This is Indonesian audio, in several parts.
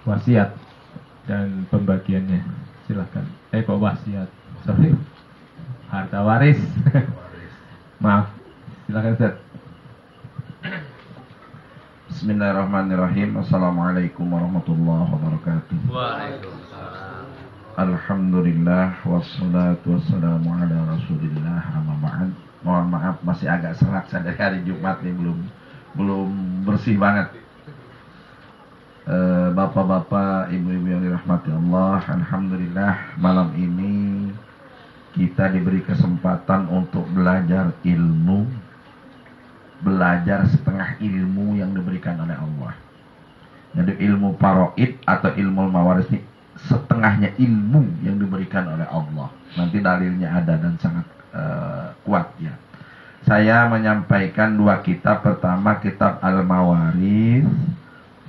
wasiat dan pembagiannya. Silahkan. Kok wasiat? Sorry. Harta waris. Maaf. Silahkan Ustaz. Bismillahirrahmanirrahim. Assalamualaikum warahmatullahi wabarakatuh. Waalaikumsalam. Alhamdulillah wassalatu wassalamu ala Rasulillah amma ba'd. Mohon maaf masih agak serak saya dari hari Jumat nih, belum bersih banget. Bapak-bapak, ibu-ibu yang dirahmati Allah, alhamdulillah malam ini kita diberi kesempatan untuk belajar ilmu, belajar setengah ilmu yang diberikan oleh Allah. Jadi ilmu faraid atau ilmu mawaris ini setengahnya ilmu yang diberikan oleh Allah. Nanti dalilnya ada dan sangat kuat ya. Saya menyampaikan dua kitab. Pertama kitab Al-Mawaris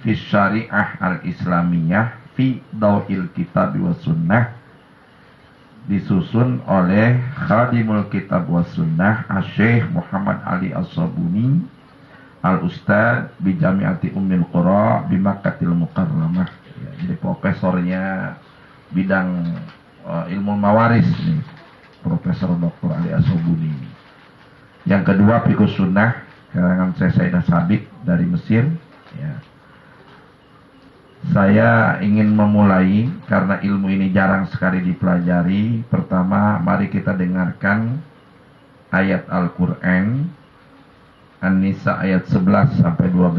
fi Syariah Al-Islamiyah fi Dawil Kitab wa Sunnah, disusun oleh Khadimul Kitab wa Sunnah Syekh Muhammad Ali As-Sabuni Al-Ustad bi Jami'ati Ummil Qura bi Makkahil Mukarramah ya, jadi profesornya bidang ilmu mawaris nih, Profesor Dr. Ali As-Sabuni. Yang kedua Fiqhus Sunnah karangan Sayyidah Sabiq dari Mesir ya. Saya ingin memulai karena ilmu ini jarang sekali dipelajari. Pertama, mari kita dengarkan ayat Al-Quran An-Nisa ayat 11 sampai 12.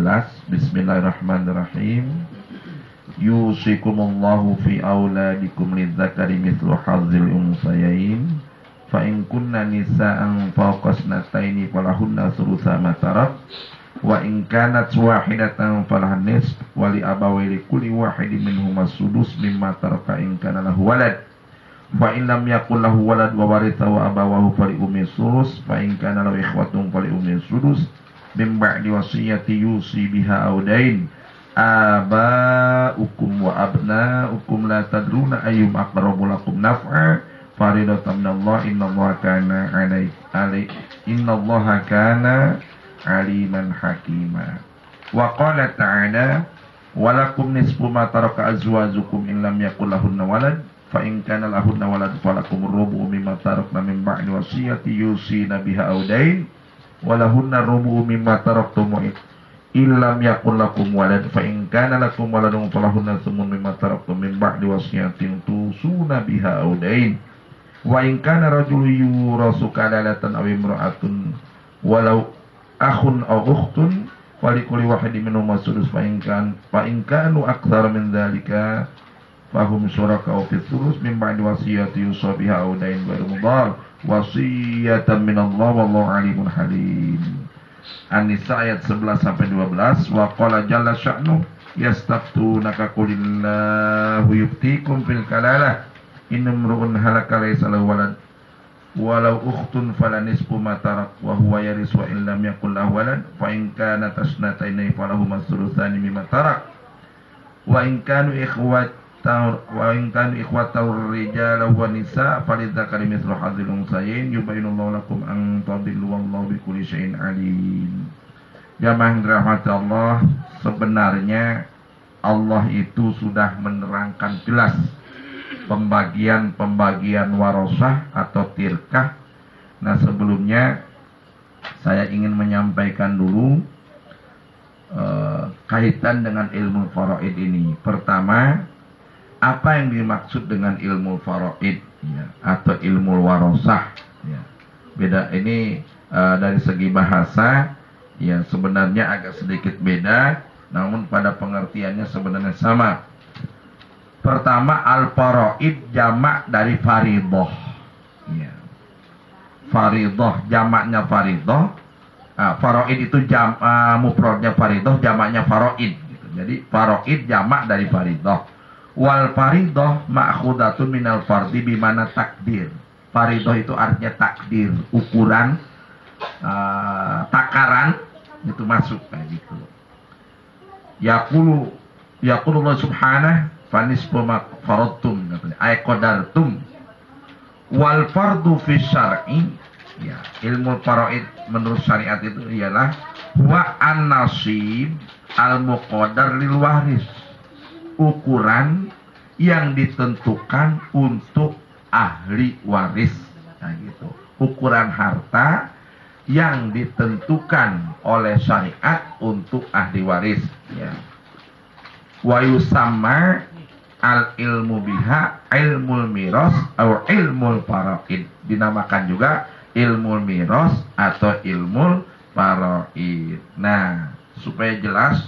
Bismillahirrahmanirrahim. Yusikumullahu fi auladikum lidzakari mithlu hazzil unsayain. Fa in kunna nisa'an fawqa isnataini falahunna thulutsa ma tarak. Wa in kanat wahidatan falahan nisf wa li abawayhi likulli wahidin minhum as-sudus mimma taraka in kana lahu walad. Fa in lam yakul lahu walad wa warithahu abawahu fali ummi sulus fa in kana lahu ikhwatun fali ummi sudus min ba'di wasiyati yusi biha audain. Aba'ukum wa abna'ukum la tadruna ayyum aqrabu lakum naf'a faridatan minallah innallaha kana innallaha kana aliman hakima. Wa qala ta'ala walakum nisfu ma taraka azwajukum in lam yakul lahunna walad fa in kana lahunna walad falakum rubu mimma tarakna min ba'di wasiyati yusina biha audain wa lahunna rubu mimma taraktum in lam yakul lakum walad fa in kana lakum waladun falahunna thumun mimma taraktum min ba'di wasiyatin tusuna biha audain wa in kana rajulun yurasu kalalatan aw imra'atun walau akhun aw ukhtun falikuli wahidin minhum as-sudus fa in kanu aktsara min dzalika fahum syuraka'u fi thuluts min ba'di wasiyati yusa biha aw dain ghairu mudar wasiyatan min Allah wallahu alimun halim. An-Nisa ayat 11 sampai 12. Wa qala jalla sya'nu yastaftunaka qulillahu yuftikum fil kalalah in imru'un halaka laysa lahu walad walau ukhtun falanisfu ma tarak wa huwa yaris wa in lam yakul lahu walad fa in kana tasnataini falahu masulutsani mimma tarak wa in kanu ikhwatan rijala wa nisa falidzakari mithlu hadzil unsayain yubayyinullahu lakum an tadillu wallahu bikulli syai'in alim. Jamaah dirahmati Allah, sebenarnya Allah itu sudah menerangkan jelas pembagian warosah atau tirkah. Nah sebelumnya saya ingin menyampaikan dulu kaitan dengan ilmu faraid ini. Pertama, apa yang dimaksud dengan ilmu faraid ya, atau ilmu warosah ya. Beda ini dari segi bahasa ya sebenarnya agak sedikit beda, namun pada pengertiannya sebenarnya sama. Pertama, al-faraid jamak dari faridah ya. Faridah jamaknya faridah. Faraid itu mufradnya faridah, jamaknya faraid gitu. Jadi faraid jamak dari faridah. Wal faridah ma'khudatun minal fardi bimana takdir. Faridah itu artinya takdir, ukuran, takaran itu masuk kayak gitu. Yaqulu Allah subhanahu fanisfu ma faradtum katanya ay qadartum. Wal fardu fi syar'i ya, ilmu faraid menurut syariat itu ialah huwa an-nasib al-muqaddar lil waris, ukuran yang ditentukan untuk ahli waris. Nah, gitu. Ukuran harta yang ditentukan oleh syariat untuk ahli waris. Ya. Wa yusamma al ilmu biha ilmul miros atau ilmul faraid. Dinamakan juga ilmul miros atau ilmul faraid. Nah, supaya jelas,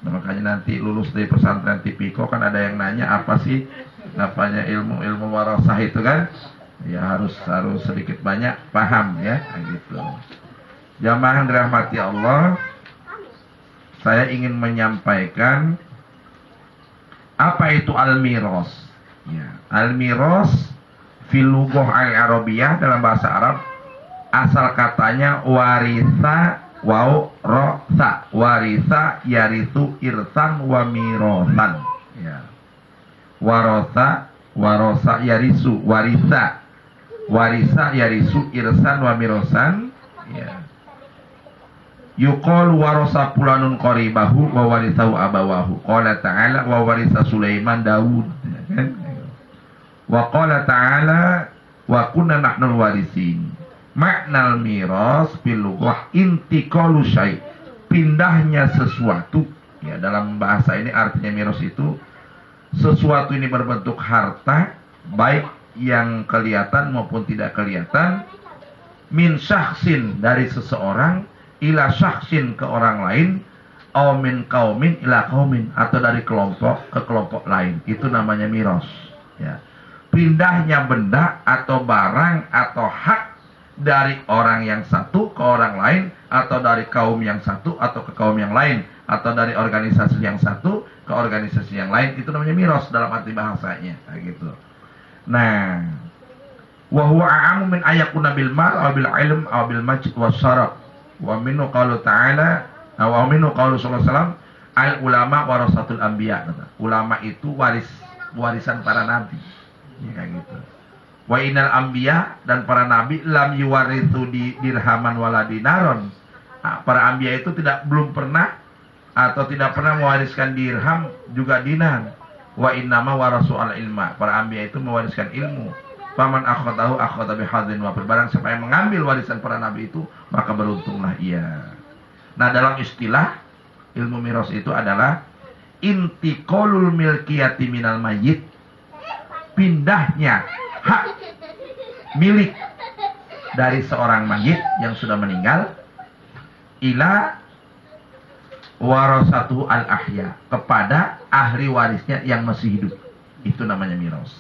makanya nanti lulus dari pesantren Tipiko kan ada yang nanya apa sih namanya ilmu warasah itu kan? Ya harus sedikit banyak paham ya, gitu. Jamaah yang dirahmati Allah, saya ingin menyampaikan apa itu al-miros. Ya, al-miros fil lughah al-arabiyah, dalam bahasa Arab asal katanya warisa warisa yarisu irsan wa mirosan. Ya. Warosa yarisu warisa yarisu irsan wa mirosan. Ya. Yuqal warasa fulanun qaribahu wa warithahu abawahu. Qala ta'ala wa warisa Sulaiman Daud. Wa qala ta'ala wa kunna nahnul warisin. Maknal miras bil lughah intiqalu syai', pindahnya sesuatu. Ya, dalam bahasa ini artinya miras itu sesuatu ini berbentuk harta, baik yang kelihatan maupun tidak kelihatan, min syakhsin dari seseorang ila syakhsin ke orang lain, au min qaumin ila qaumin atau dari kelompok ke kelompok lain. Itu namanya miras. Ya. Pindahnya benda atau barang atau hak dari orang yang satu ke orang lain, atau dari kaum yang satu atau ke kaum yang lain, atau dari organisasi yang satu ke organisasi yang lain. Itu namanya miras dalam arti bahasanya. Nah, gitu. Nah, wa huwa a'amu min ayakuna bil mal aw bil ilm aw bil majd wa syaraf. Wa minhu qaulu ta'ala wa minhu qaulu sallallahu alaihi wasallam al ulama warasatul anbiya. Ulama itu warisan para nabi. Ya, kayak gitu. Wa innal anbiya, dan para nabi lam yuwarithu dirhaman wala dinaron. Nah, para anbiya itu belum pernah atau tidak pernah mewariskan dirham juga dinar. Wa innama warasu al ilma. Para anbiya itu mewariskan ilmu. Faman akhadahu akhadha bihadzin wa barang siapa yang mengambil warisan para nabi itu, maka beruntunglah ia. Nah, dalam istilah ilmu miras itu adalah intiqalul milkiyati minal mayyit, pindahnya hak milik dari seorang mayit yang sudah meninggal ila warasatu al-ahya, kepada ahli warisnya yang masih hidup. Itu namanya miras.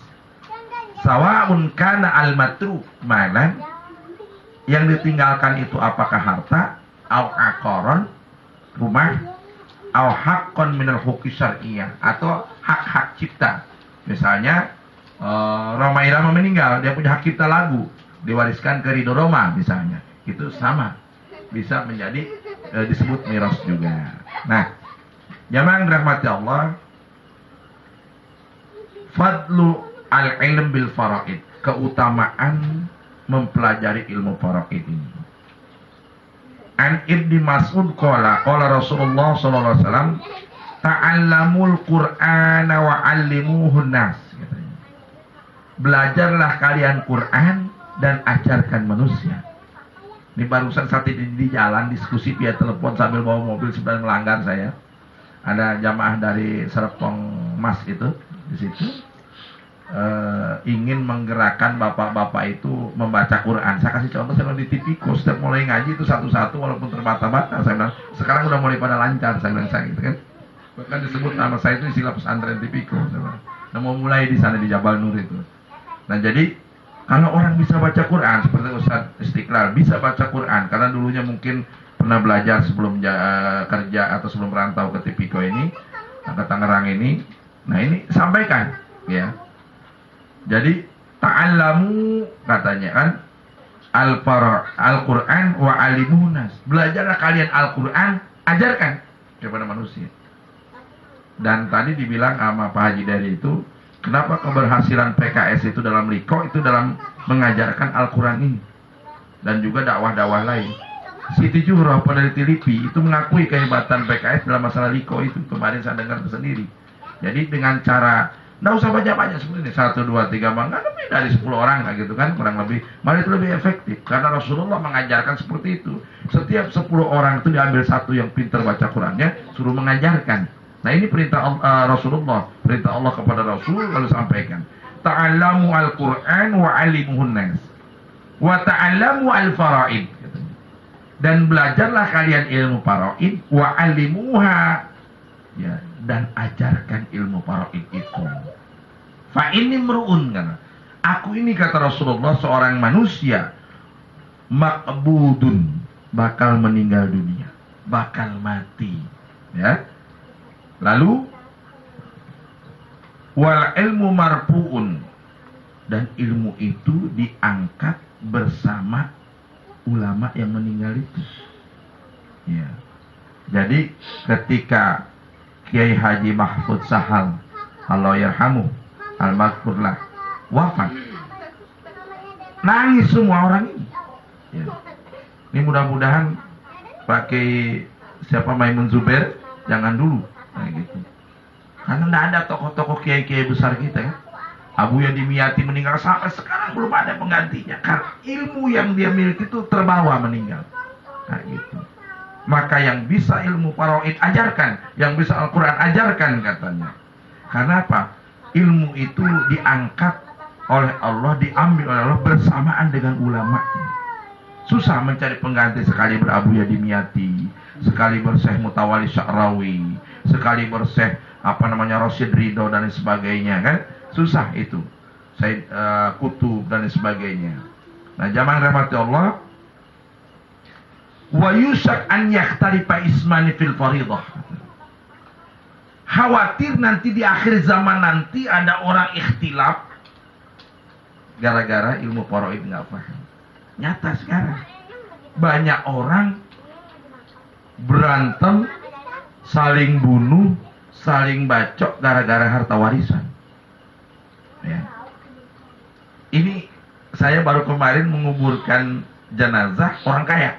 Sawa'un kana al-matruk malan, yang ditinggalkan itu apakah harta, au aqaron rumah, au haqqon minal huquqi syar'iyyah, atau hak-hak cipta. Misalnya Roma Irama meninggal, dia punya hak cipta lagu, diwariskan ke Ridho Roma misalnya, itu sama, bisa menjadi disebut miras juga. Nah, jamaah yang dirahmati Allah, fadlu al-ilm bil faraid, keutamaan mempelajari ilmu faraid ini. An Ibnu Mas'ud qala Rasulullah sallallahu alaihi wasallam, ta'allamul Qur'ana wa 'allimuhun nas. Belajarlah kalian Quran dan ajarkan manusia. Ini barusan saat ini di jalan diskusi via telepon sambil bawa mobil, sebenarnya melanggar saya. Ada jamaah dari Serpong Mas itu di situ. Ingin menggerakkan bapak-bapak itu membaca Quran. Saya kasih contoh, saya di Tipiko setiap mulai ngaji itu satu-satu walaupun terbata-bata. Saya bilang sekarang udah mulai pada lancar, saya bilang gitu kan. Bahkan disebut nama saya itu istilah pesantren Tipiko. Nah, mau mulai di sana di Jabal Nur itu. Nah, jadi kalau orang bisa baca Quran seperti Ustaz Istiqlal bisa baca Quran karena dulunya mungkin pernah belajar sebelum kerja atau sebelum merantau ke Tipiko ini, ke Tangerang ini. Nah, ini sampaikan ya. Jadi ta'allamu katanya kan Al-Quran wa alimunas. Belajarlah kalian Al-Quran, ajarkan kepada manusia. Dan tadi dibilang sama Pak Haji dari itu, kenapa keberhasilan PKS itu dalam Liko itu dalam mengajarkan Al-Quran ini dan juga dakwah-dakwah lain. Siti Juhroh peneliti LIPI itu mengakui kehebatan PKS dalam masalah Liko itu. Kemarin saya dengar sendiri. Jadi dengan cara nggak usah banyak-banyak seperti ini 1, 2, 3 nggak lebih dari 10 orang lah gitu kan, kurang lebih malah itu lebih efektif karena Rasulullah mengajarkan seperti itu. Setiap 10 orang itu diambil satu yang pintar baca Qurannya, suruh mengajarkan. Nah ini perintah Rasulullah, perintah Allah kepada Rasul, lalu sampaikan ta'allamu al-Quran wa 'allimuhun nas wa ta'allamu al-fara'id, dan belajarlah kalian ilmu faraid wa 'allimuha, ya, dan ajarkan ilmu faraid itu. Fa ini meruun, kan, aku ini kata Rasulullah seorang manusia maqbudun, bakal meninggal dunia, bakal mati, ya. Lalu wal ilmu marfuun, dan ilmu itu diangkat bersama ulama yang meninggal itu, ya. Jadi ketika Kiai Haji Mahfud Sahal Allah yarhamu al-maghfurlah wafat, nangis semua orang ini, ya. Ini mudah-mudahan pakai siapa Maimun Zubair jangan dulu, nah, gitu. Karena tidak ada tokoh-tokoh kiai-kiai besar kita, kan. Abu Yadimiyati meninggal sampai sekarang belum ada penggantinya karena ilmu yang dia miliki itu terbawa meninggal. Nah, gitu. Maka yang bisa ilmu faraid ajarkan, yang bisa Al-Quran ajarkan, katanya. Karena apa? Ilmu itu diangkat oleh Allah, diambil oleh Allah bersamaan dengan ulama. Susah mencari pengganti, sekali berabu Yadimiyati, sekali bersyekh Mutawali Sya'rawi, sekali bersyekh Rasyid Ridho dan sebagainya, kan? Susah itu. Said Kutub dan sebagainya. Nah, jamaah rahmati Allah, wa yusak an yakhtarifa ismani fil faridah. Khawatir nanti di akhir zaman nanti ada orang ikhtilaf gara-gara ilmu faraid nggak paham. Nyata sekarang banyak orang berantem, saling bunuh, saling bacok gara-gara harta warisan, ya. Ini saya baru kemarin menguburkan jenazah orang kaya,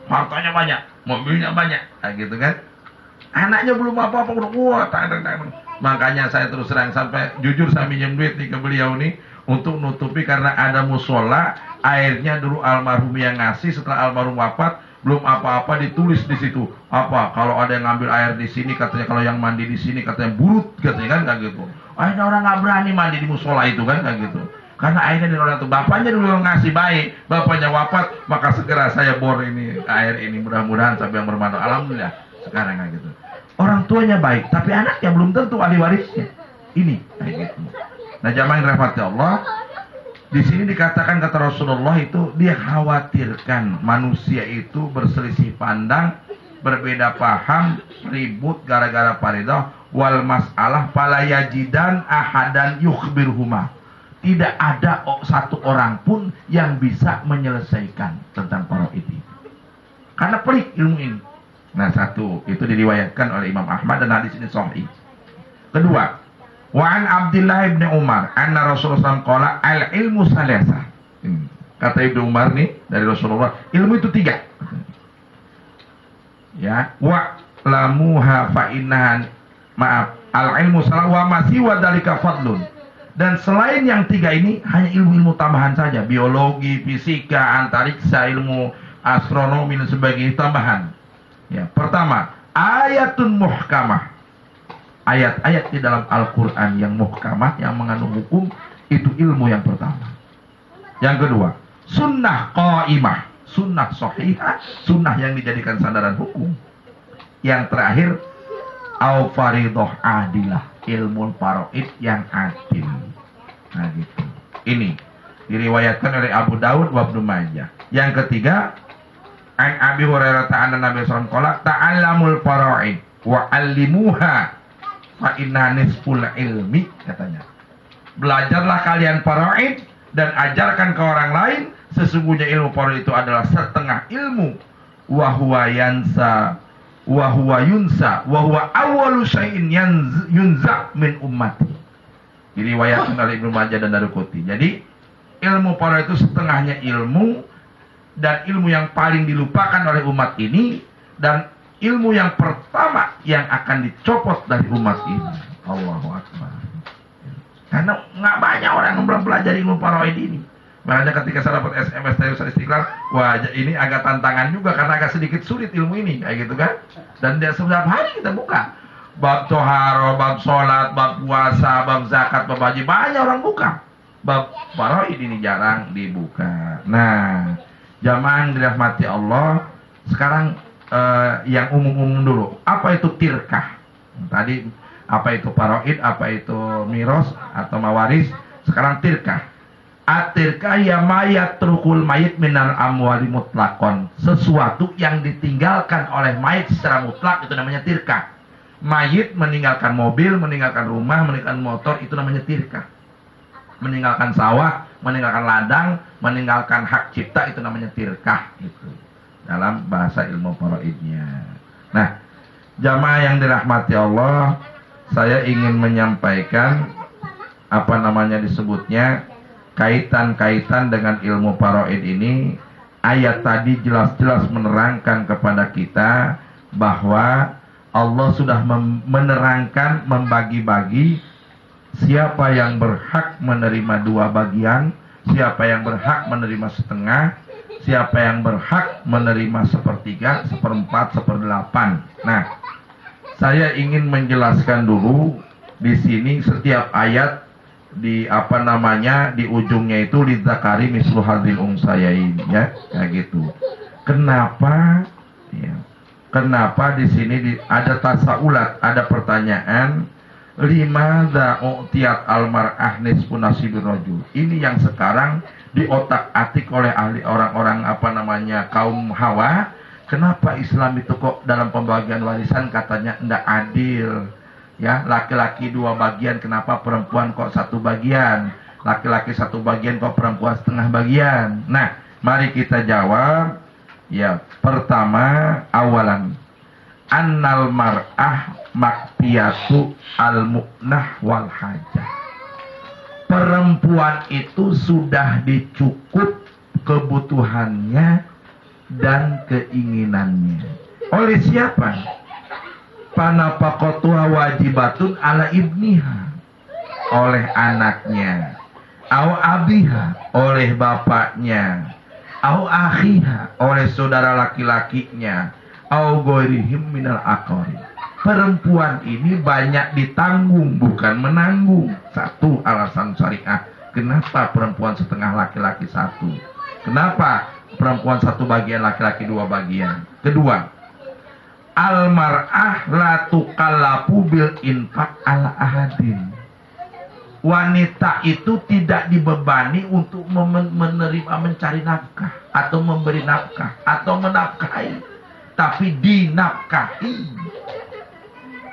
hartanya banyak, mobilnya banyak, nah, gitu kan. Anaknya belum apa-apa udah kuat. Makanya saya terus terang sampai jujur saya minjem duit nih ke beliau nih untuk nutupi, karena ada musola, airnya dulu almarhum yang ngasih, setelah almarhum wafat belum apa-apa ditulis di situ. Apa kalau ada yang ngambil air di sini katanya, kalau yang mandi di sini katanya burut, katanya, kan, kayak gitu. Akhirnya orang nggak berani mandi di musola itu, kan, kayak gitu. Karena airnya dari orang itu, bapaknya dulu yang ngasih baik, bapaknya wafat, maka segera saya bor ini air ini, mudah-mudahan sampai yang bermanfaat. Alhamdulillah sekarang, kayak gitu. Orang tuanya baik, tapi anaknya belum tentu ahli warisnya. Ini kayak gitu. Nah, jamaah yang dirahmati Allah, di sini dikatakan kata Rasulullah itu dia khawatirkan manusia itu berselisih pandang, berbeda paham, ribut gara-gara faridah, wal mas'alah fala yajidan ahadan yukhbirhuma. Tidak ada satu orang pun yang bisa menyelesaikan tentang faraid ini. Karena pelik ilmu ini. Nah, satu, itu diriwayatkan oleh Imam Ahmad dan hadis ini sahih. Kedua, wa an Abdullah bin Umar anna Rasulullah SAW qala al ilmu salasa. Kata Ibnu Umar nih dari Rasulullah, ilmu itu 3. Ya, wa lamuha fa innahan, maaf, al ilmu salah wa masih wa dalika fadlun. Dan selain yang 3 ini hanya ilmu-ilmu tambahan saja, biologi, fisika, antariksa, ilmu astronomi dan sebagainya, tambahan. Ya, pertama, ayatun muhkamah. Ayat-ayat di dalam Al-Quran yang muhkamah, yang mengandung hukum, itu ilmu yang pertama. Yang kedua, sunnah qaimah, sunnah sahihah, sunnah yang dijadikan sandaran hukum. Yang terakhir, au faridoh adilah, ilmu faraid yang adil. Nah, gitu. Ini diriwayatkan oleh Abu Dawud wa Ibnu Majah. Yang ketiga, an Abi Hurairah ta'ala Nabi sallallahu alaihi wasallam ta'allamul faraid wa 'allimuha fa inna nisful ilmi, katanya. Belajarlah kalian faraid dan ajarkan ke orang lain, sesungguhnya ilmu faraid itu adalah setengah ilmu. Wa huwa yansa wa huwa yunsa wa huwa awwalu syai'in yunza min ummati. Diriwayatkan oleh Ibnu Majah dan Daruqutni. Jadi ilmu faraid itu setengahnya ilmu, dan ilmu yang paling dilupakan oleh umat ini, dan ilmu yang pertama yang akan dicopot dari umat ini. Allahu Akbar. Karena nggak banyak orang yang belum pelajari ilmu faraid ini. Makanya ketika saya dapat SMS dari Ustaz Istiqlal, wah ini agak tantangan juga karena agak sedikit sulit ilmu ini, kayak gitu kan. Dan dia setiap hari kita buka bab toharo, bab sholat, bab puasa, bab zakat, bab haji, banyak orang buka. Bab faraid ini jarang dibuka. Nah, jamaah yang dirahmati Allah, sekarang yang umum-umum dulu. Apa itu tirkah? Tadi apa itu faraid, apa itu miros atau mawaris? Sekarang tirkah. At-tirkah ya mayat trukul mayit minal amwali mutlakon. Sesuatu yang ditinggalkan oleh mayit secara mutlak itu namanya tirkah. Mayit meninggalkan mobil, meninggalkan rumah, meninggalkan motor, itu namanya tirkah. Meninggalkan sawah, meninggalkan ladang, meninggalkan hak cipta, itu namanya tirkah gitu, dalam bahasa ilmu faraidnya. Nah, jamaah yang dirahmati Allah, saya ingin menyampaikan apa namanya disebutnya kaitan-kaitan dengan ilmu faraid ini. Ayat tadi jelas-jelas menerangkan kepada kita bahwa Allah sudah menerangkan, membagi-bagi siapa yang berhak menerima 2 bagian, siapa yang berhak menerima setengah, siapa yang berhak menerima 1/3, 1/4, 1/8. Nah, saya ingin menjelaskan dulu di sini setiap ayat di apa namanya di ujungnya itu lidzakari mislu hadzil unsayain, ya, kayak gitu. Kenapa? Ya, kenapa di sini ada tasaulat, ada pertanyaan? Limadza u'tiyat al-mar'ah nisfu nasibir rajul. Ini yang sekarang diotak-atik oleh ahli orang-orang apa namanya kaum Hawa. Kenapa Islam itu kok dalam pembagian warisan katanya tidak adil? Ya, laki-laki 2 bagian, kenapa perempuan kok 1 bagian? Laki-laki 1 bagian, kok perempuan setengah bagian? Nah, mari kita jawab. Ya, pertama, awalan annal mar'ah makfiyatu al-mu'nah wal hajah. Perempuan itu sudah dicukup kebutuhannya dan keinginannya. Oleh siapa? Panafaqatuha wajibatun ala ibniha, oleh anaknya, au abiha, oleh bapaknya, au akhiha, oleh saudara laki-lakinya, au ghairihim minal aqarib. Perempuan ini banyak ditanggung, bukan menanggung. Satu alasan syariah. Kenapa perempuan setengah, laki-laki 1? Kenapa perempuan 1 bagian, laki-laki 2 bagian? Kedua, al-mar'ah la tukallafu bil infaq ala ahadin. Wanita itu tidak dibebani untuk menerima, mencari nafkah, atau memberi nafkah, atau menafkahi, tapi dinafkahi.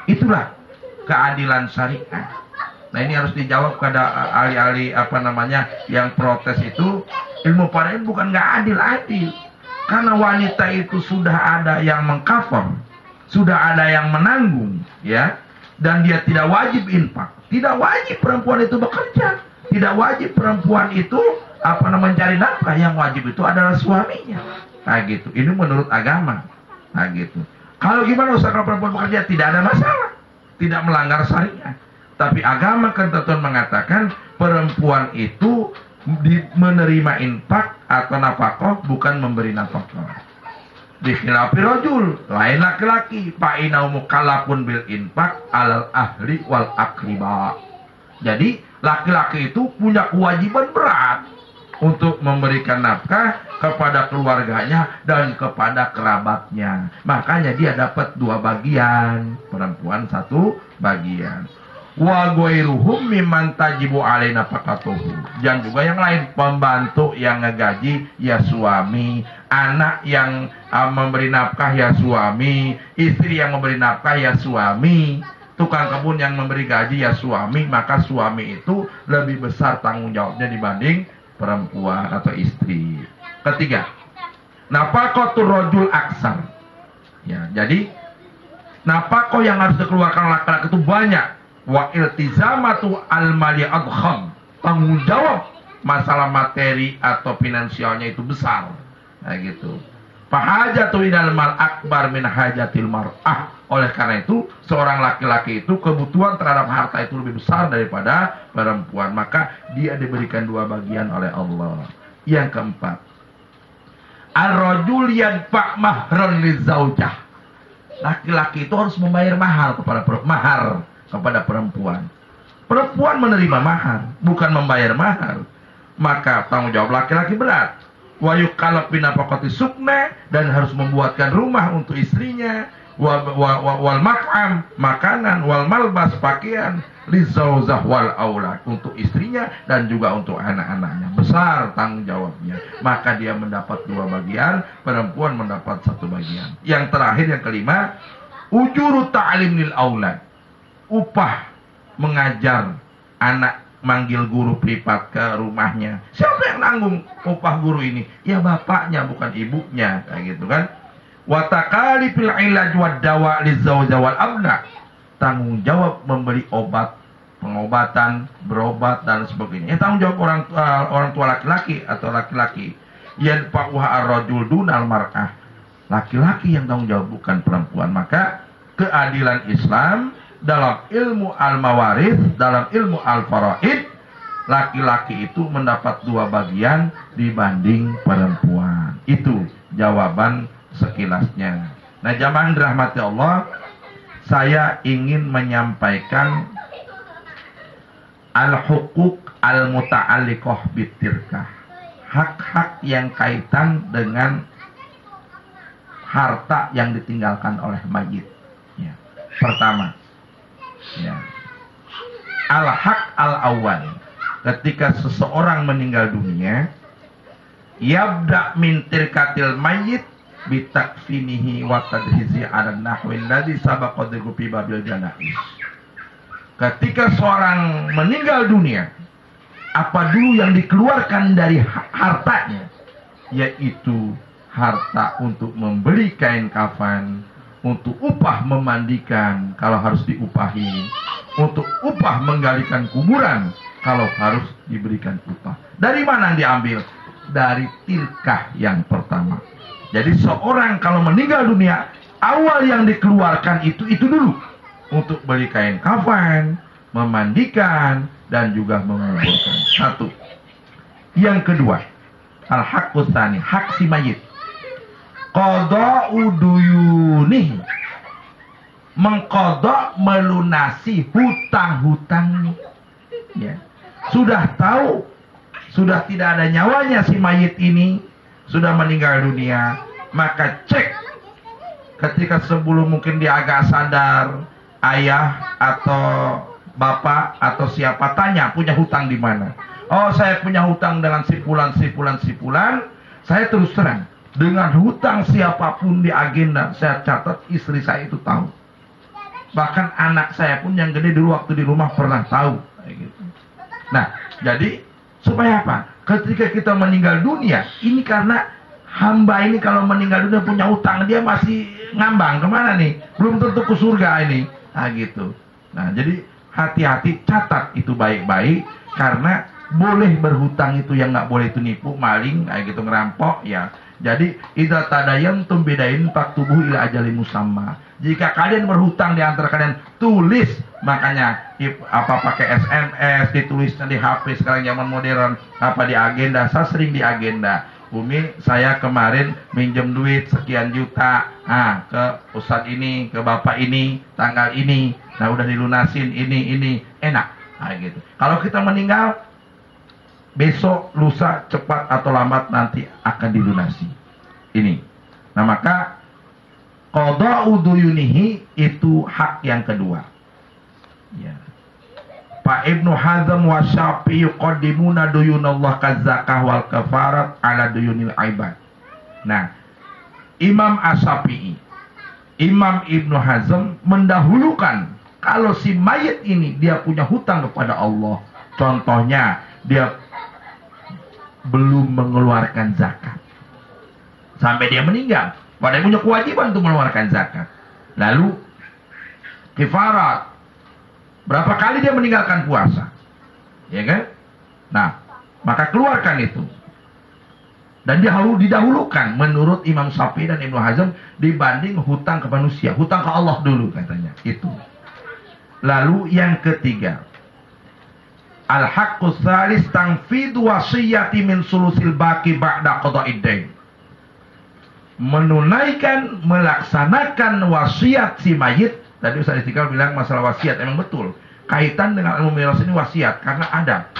Itulah keadilan syariah. Nah, ini harus dijawab kepada ahli-ahli apa namanya yang protes itu. Ilmu faraid bukan nggak adil-adil, karena wanita itu sudah ada yang mengcover, sudah ada yang menanggung, ya, dan dia tidak wajib infak, tidak wajib perempuan itu bekerja, tidak wajib perempuan itu apa namanya mencari nafkah. Yang wajib itu adalah suaminya. Nah gitu. Ini menurut agama. Nah gitu. Kalau gimana usaha perempuan bekerja, tidak ada masalah, tidak melanggar syariat. Tapi agama ketentuan mengatakan perempuan itu menerima infak atau nafkah, bukan memberi nafkah. Di khilafi rajul, lain laki-laki, fa'inau mukallafun bil infak alal ahli wal akriba. Jadi laki-laki itu punya kewajiban berat untuk memberikan nafkah kepada keluarganya dan kepada kerabatnya. Makanya dia dapat 2 bagian, perempuan 1 bagian. Wa ghairuhum mimman tajibu alaina nafaqatuhu. Dan juga yang lain, pembantu yang ngegaji ya suami, anak yang memberi nafkah ya suami, istri yang memberi nafkah ya suami, tukang kebun yang memberi gaji ya suami. Maka suami itu lebih besar tanggung jawabnya dibanding perempuan atau istri. Ketiga, nafaqatur rajul aksar. Ya, jadi nafkah yang harus dikeluarkan laki-laki itu banyak. Wa iltizamatu al-mali adkham. Tanggung jawab masalah materi atau finansialnya itu besar. Nah gitu. Fahajatu inal mal akbar min hajatil mar'ah. Oleh karena itu, seorang laki-laki itu kebutuhan terhadap harta itu lebih besar daripada perempuan. Maka dia diberikan dua bagian oleh Allah. Yang keempat, ar-rajul yadfa' mahran lizaujah. Laki-laki itu harus membayar mahar kepada perempuan. Perempuan menerima mahar, bukan membayar mahar. Maka tanggung jawab laki-laki berat. Wa yukalaf binafaqati sukna, dan harus membuatkan rumah untuk istrinya, wal mat'am, makanan, wal malbas, pakaian, lizauzah wal aulad, untuk istrinya dan juga untuk anak-anaknya. Besar tanggung jawabnya. Maka dia mendapat dua bagian, perempuan mendapat satu bagian. Yang terakhir, yang kelima, ujuru ta'lim lil aulad. Upah mengajar anak, manggil guru privat ke rumahnya. Siapa yang nanggung upah guru ini? Ya bapaknya, bukan ibunya, kayak gitu kan. Wa takalifil ilaj wad dawa lizauja wal abna. Tanggung jawab memberi obat, pengobatan, berobat dan sebagainya. Tanggung jawab orang tua laki-laki atau laki-laki. Yadfa'uha ar-rajul dunal mar'ah. Laki-laki yang tanggung jawab, bukan perempuan. Maka keadilan Islam dalam ilmu al-mawarith, dalam ilmu al-faraid, laki-laki itu mendapat dua bagian dibanding perempuan. Itu jawaban sekilasnya. Nah, jamaah dirahmati Allah, saya ingin menyampaikan al-huquq al-muta'alliqah bitirkah. Hak-hak yang kaitan dengan harta yang ditinggalkan oleh mayit. Ya. Pertama, ya, al-haq al-awwal. Ketika seseorang meninggal dunia, yabda min tirkatil mayyit bitakfinihi wa tadhizi ala nahwi alladhi sabaqa dzikru fi babil janaiz. Ketika seorang meninggal dunia, apa dulu yang dikeluarkan dari hartanya? Yaitu harta untuk membeli kain kafan, untuk upah memandikan kalau harus diupahi, untuk upah menggalikan kuburan kalau harus diberikan upah. Dari mana diambil? Dari tirkah yang pertama. Jadi seorang kalau meninggal dunia, awal yang dikeluarkan itu dulu, untuk beli kain kafan, memandikan, dan juga menguburkan. Satu. Yang kedua, al-haqqus tsani, hak si mayit. Qada'u duyunih, mengqada', melunasi hutang-hutang. Ya. Sudah tahu, sudah tidak ada nyawanya si mayit ini, sudah meninggal dunia, maka cek ketika sebelum mungkin dia agak sadar, ayah atau bapak atau siapa tanya punya hutang di mana. Oh, saya punya hutang dengan sipulan, saya terus terang. Dengan hutang siapapun di agenda, saya catat, istri saya itu tahu. Bahkan anak saya pun yang gede dulu waktu di rumah pernah tahu. Kayak gitu. Nah, jadi supaya apa? Ketika kita meninggal dunia, ini karena hamba ini kalau meninggal dunia punya hutang, dia masih ngambang kemana nih? Belum tentu ke surga ini. Nah gitu. Nah, jadi hati-hati, catat itu baik-baik, karena boleh berhutang itu yang nggak boleh itu nipu, maling, kayak gitu, ngerampok ya. Jadi idza tadayantum bidain faktubuh ila ajali musamma. Jika kalian berhutang di antara kalian, tulis. Makanya apa pakai SMS, ditulisnya di HP sekarang zaman modern, apa di agenda. Saya sering di agenda. Umi, saya kemarin minjem duit sekian juta, ke ustadz ini, ke bapak ini, tanggal ini. Nah, udah dilunasin ini, enak. Nah, gitu. Kalau kita meninggal, besok, lusa, cepat atau lambat nanti akan dilunasi. Ini. Nah, maka qada'u duyunihi itu hak yang kedua. Ya. Pak Ibnu Hazm wa Syafi'i yuqaddimuna duyunallah kazakah wal kafarat ala duyunil ibad. Nah, Imam Asy-Syafi'i, Imam Ibnu Hazm mendahulukan kalau si mayit ini dia punya hutang kepada Allah. Contohnya, dia belum mengeluarkan zakat sampai dia meninggal, padahal punya kewajiban untuk mengeluarkan zakat. Lalu kifarat, berapa kali dia meninggalkan puasa, ya kan? Nah, maka keluarkan itu. Dan dia harus didahulukan menurut Imam Syafi'i dan Ibnu Hazm dibanding hutang ke manusia. Hutang ke Allah dulu katanya. Itu. Lalu yang ketiga, al-haqqus tsalis tanfidu wasiyati min sulusil baqi ba'da qada'id dain. Menunaikan, melaksanakan wasiat si mayit. Tadi Ustaz Istiqlal bilang masalah wasiat, emang betul. Kaitan dengan ilmu miras ini wasiat karena ada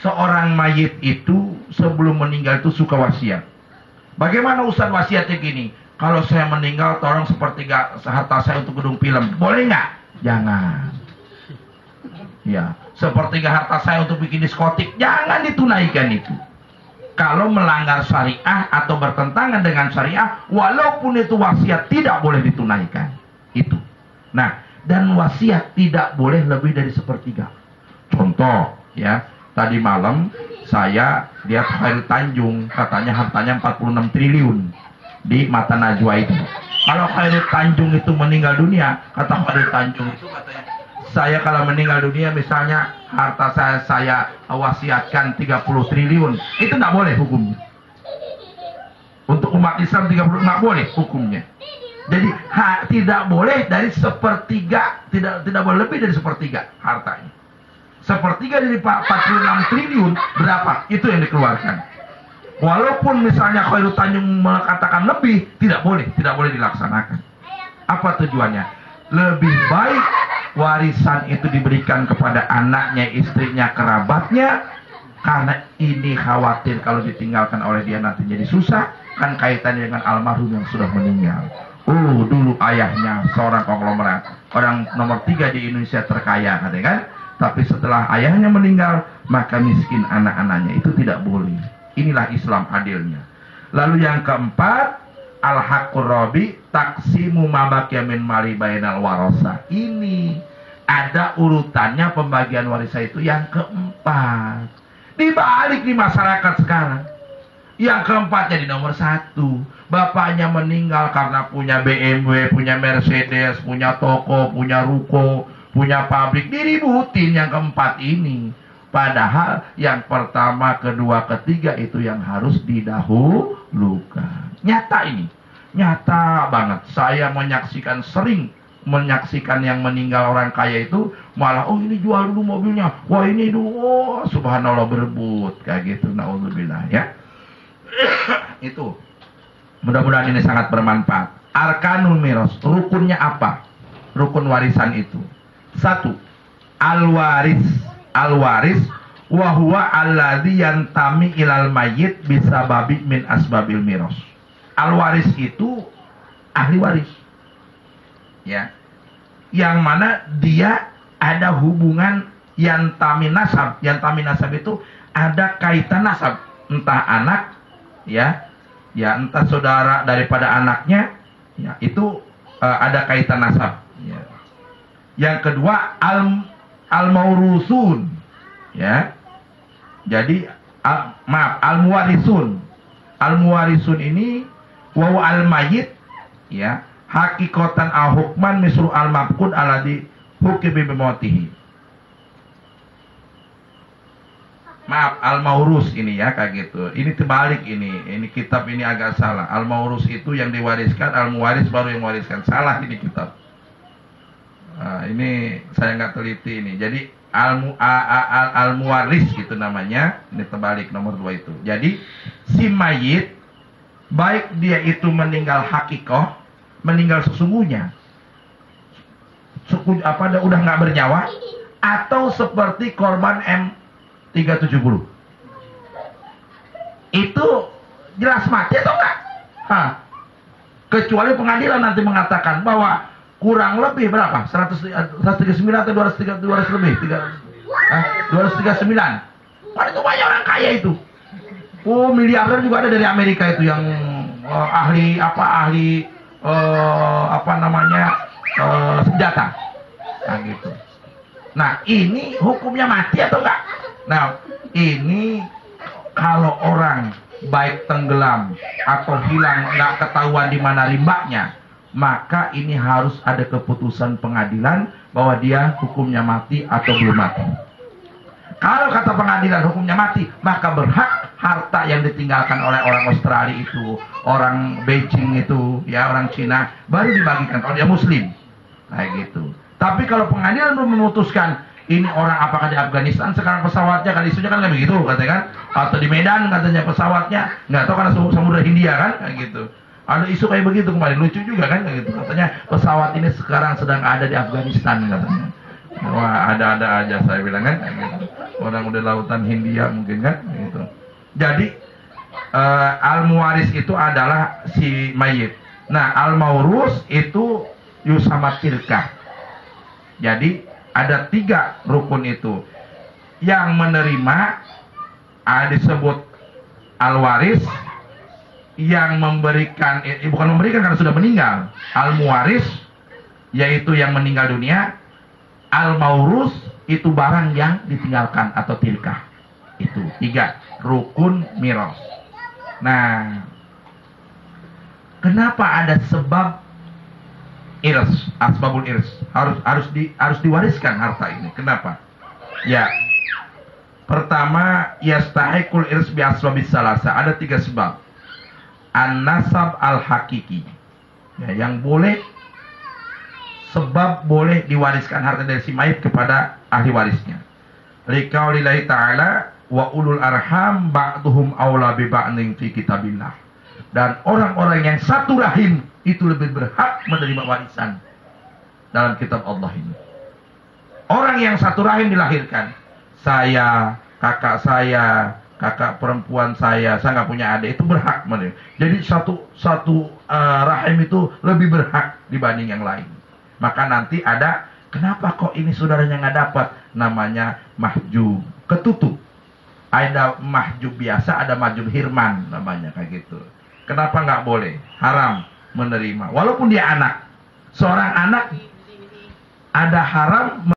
seorang mayit itu sebelum meninggal itu suka wasiat. Bagaimana Ustaz wasiatnya gini? Kalau saya meninggal tolong sepertiga harta saya untuk gedung film. Boleh nggak? Jangan. Ya, sepertiga harta saya untuk bikin diskotik. Jangan ditunaikan itu. Kalau melanggar syariah atau bertentangan dengan syariah, walaupun itu wasiat tidak boleh ditunaikan. Itu. Nah, dan wasiat tidak boleh lebih dari sepertiga. Contoh, ya, tadi malam saya lihat Khairul Tanjung, katanya hartanya 46 triliun di mata Najwa itu. Kalau Khairul Tanjung itu meninggal dunia, kata Khairul Tanjung itu katanya, saya kalau meninggal dunia misalnya harta saya wasiatkan 30 triliun, itu nggak boleh hukumnya. Untuk umat Islam 30 nggak boleh hukumnya. Jadi tidak boleh dari sepertiga, tidak boleh lebih dari sepertiga hartanya. Sepertiga dari 46 triliun berapa? Itu yang dikeluarkan. Walaupun misalnya Khairul Tanjung mengatakan lebih, tidak boleh dilaksanakan. Apa tujuannya? Lebih baik warisan itu diberikan kepada anaknya, istrinya, kerabatnya, karena ini khawatir kalau ditinggalkan oleh dia nanti jadi susah, kan kaitannya dengan almarhum yang sudah meninggal. Oh, dulu ayahnya seorang konglomerat, orang nomor 3 di Indonesia terkaya, katanya kan? Tapi setelah ayahnya meninggal, maka miskin anak-anaknya. Itu tidak boleh. Inilah Islam adilnya. Lalu yang keempat, al-haqqur rabi taksimu mabaqiya min mali bainal warasa. Ini ada urutannya pembagian warisan itu yang keempat. Dibalik di masyarakat sekarang. Yang keempat jadi nomor 1. Bapaknya meninggal karena punya BMW, punya Mercedes, punya toko, punya ruko, punya pabrik. Diributin yang keempat ini. Padahal yang pertama, kedua, ketiga itu yang harus didahulukan. Nyata ini. Nyata banget. Saya sering menyaksikan yang meninggal orang kaya itu malah, oh ini jual dulu mobilnya, wah ini dulu, oh subhanallah berebut kayak gitu. Naudzubillah ya. Itu mudah-mudahan ini sangat bermanfaat. Arkanul miras, rukunnya apa? Rukun warisan itu 1. Al-waris wa huwa alladzi yantami ilal mayyit bisababi min asbabil miras. Al-waris itu ahli waris. Ya. Yang mana dia ada hubungan yantami nasab. Yantami nasab itu ada kaitan nasab, entah anak ya, entah saudara daripada anaknya, ya, itu ada kaitan nasab. Ya. Yang kedua al-maurusun, ya. Jadi al-muwarisun. Al-muwarisun ini wa al-mayyit, ya, hakikatan al-hukman misru al-mafqud alladhi hukima bimautihi. Maaf, al-maurus ini ya kayak gitu. Ini terbalik ini. Ini kitab ini agak salah. Al-maurus itu yang diwariskan, al-muwaris baru yang mewariskan. Salah ini kitab. Ini saya nggak teliti ini. Jadi al-muwaris gitu namanya. Ini terbalik nomor 2 itu. Jadi si mayit baik dia itu meninggal hakikoh, meninggal sesungguhnya, udah nggak bernyawa, atau seperti korban M370 itu jelas mati atau enggak? Kecuali pengadilan nanti mengatakan bahwa kurang lebih berapa? 139 atau 200 lebih? 239. Kan itu banyak orang kaya itu. Oh, miliarder juga ada dari Amerika itu yang ahli senjata. Nah gitu. Nah, ini hukumnya mati atau enggak? Nah, ini kalau orang baik tenggelam atau hilang, nggak ketahuan di mana rimbanya, maka ini harus ada keputusan pengadilan bahwa dia hukumnya mati atau belum mati. Kalau kata pengadilan hukumnya mati, maka berhak harta yang ditinggalkan oleh orang Australia itu, orang Beijing itu, ya orang Cina, baru dibagikan kalau dia Muslim, kayak gitu. Tapi kalau pengadilan belum memutuskan ini orang apakah di Afghanistan sekarang pesawatnya, kan isunya kan kayak begitu katanya kan, atau di Medan katanya pesawatnya, nggak tahu karena Samudra Hindia kan, kayak gitu. Ada isu kayak begitu kemarin, lucu juga kan kayak gitu, katanya pesawat ini sekarang sedang ada di Afghanistan katanya. Wah, ada-ada aja saya bilang kan kayak gitu. Orang udah lautan Hindia mungkin kan kayak gitu. Jadi al-muwaris itu adalah si mayit. Nah, al-maurus itu yusama tilkah. Jadi ada 3 rukun itu. Yang menerima disebut al-waris, yang memberikan bukan memberikan karena sudah meninggal, al-muwaris yaitu yang meninggal dunia, al-maurus itu barang yang ditinggalkan atau tilkah. Itu 3 rukun miras. Nah, kenapa ada sebab irs, asbabul irs, harus diwariskan harta ini? Kenapa? Ya, pertama yastahiqul irs bi asbabis salasa. Ada 3 sebab. An-nasab al-hakiki, ya, yang boleh, sebab boleh diwariskan harta dari si mayit kepada ahli warisnya. Liqaulillahi ta'ala wa ulul arham ba'duhum aula bi ba'din fi kitabillah. Dan orang-orang yang satu rahim itu lebih berhak menerima warisan dalam kitab Allah ini. Orang yang satu rahim dilahirkan, saya, kakak saya, kakak perempuan saya nggak punya adik, itu berhak menerima. Jadi satu rahim itu lebih berhak dibanding yang lain. Maka nanti ada, kenapa kok ini saudaranya nggak dapat? Namanya mahjub, ketutup. Ada mahjub biasa, ada mahjub hirman namanya kayak gitu. Kenapa nggak boleh? Haram menerima. Walaupun dia anak, seorang anak ada haram